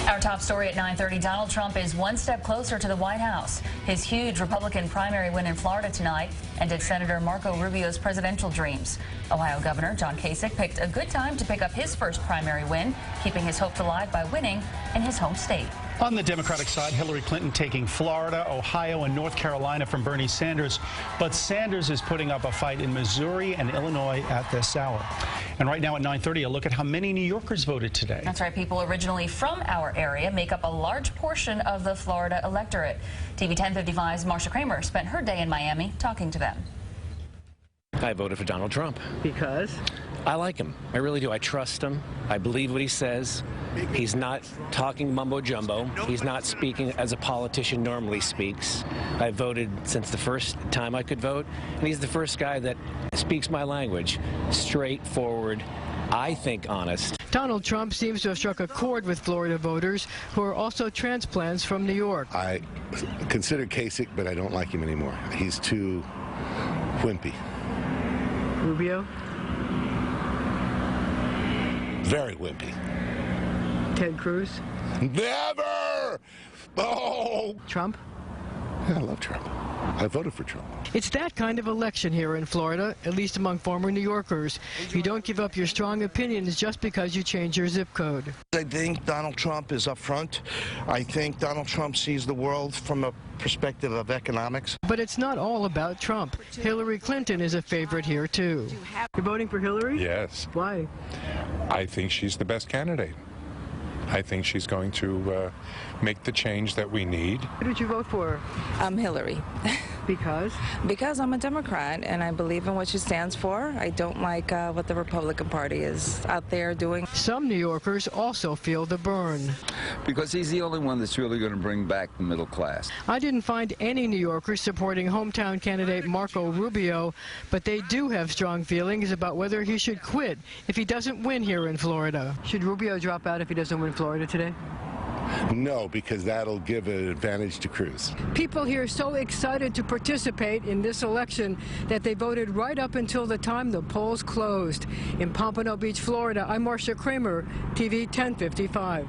Our top story at 9:30, Donald Trump is one step closer to the White House. His huge Republican primary win in Florida tonight ended Senator Marco Rubio's presidential dreams. Ohio Governor John Kasich picked a good time to pick up his first primary win, keeping his hopes alive by winning in his home state. On the Democratic side, Hillary Clinton taking Florida, Ohio, and North Carolina from Bernie Sanders. But Sanders is putting up a fight in Missouri and Illinois at this hour. And right now at 9:30, a look at how many New Yorkers voted today. That's right. People originally from our area make up a large portion of the Florida electorate. TV 1055's Marcia Kramer spent her day in Miami talking to them. I voted for Donald Trump. Because? I like him. I really do. I trust him. I believe what he says. He's not talking mumbo-jumbo. He's not speaking as a politician normally speaks. I voted since the first time I could vote, and he's the first guy that speaks my language. Straightforward, I think honest. Donald Trump seems to have struck a chord with Florida voters who are also transplants from New York. I consider Kasich, but I don't like him anymore. He's too wimpy. Rubio? Very wimpy. Ted Cruz? Never! Oh! Trump? Yeah, I love Trump. I voted for Trump. It's that kind of election here in Florida, at least among former New Yorkers. You don't give up your strong opinions just because you change your zip code. I think Donald Trump is up front. I think Donald Trump sees the world from a perspective of economics. But it's not all about Trump. Hillary Clinton is a favorite here, too. You're voting for Hillary? Yes. Why? I think she's the best candidate. I think she's going to make the change that we need. Who did you vote for? Hillary. Because? Because I'm a Democrat and I believe in what she stands for. I don't like what the Republican Party is out there doing. Some New Yorkers also feel the burn. Because he's the only one that's really going to bring back the middle class. I didn't find any New Yorkers supporting hometown candidate Marco Rubio, but they do have strong feelings about whether he should quit if he doesn't win here in Florida. Should Rubio drop out if he doesn't win Florida today? No, because that'll give an advantage to Cruz. People here so excited to participate in this election that they voted right up until the time the polls closed. In Pompano Beach, Florida, I'm Marcia Kramer, TV 1055.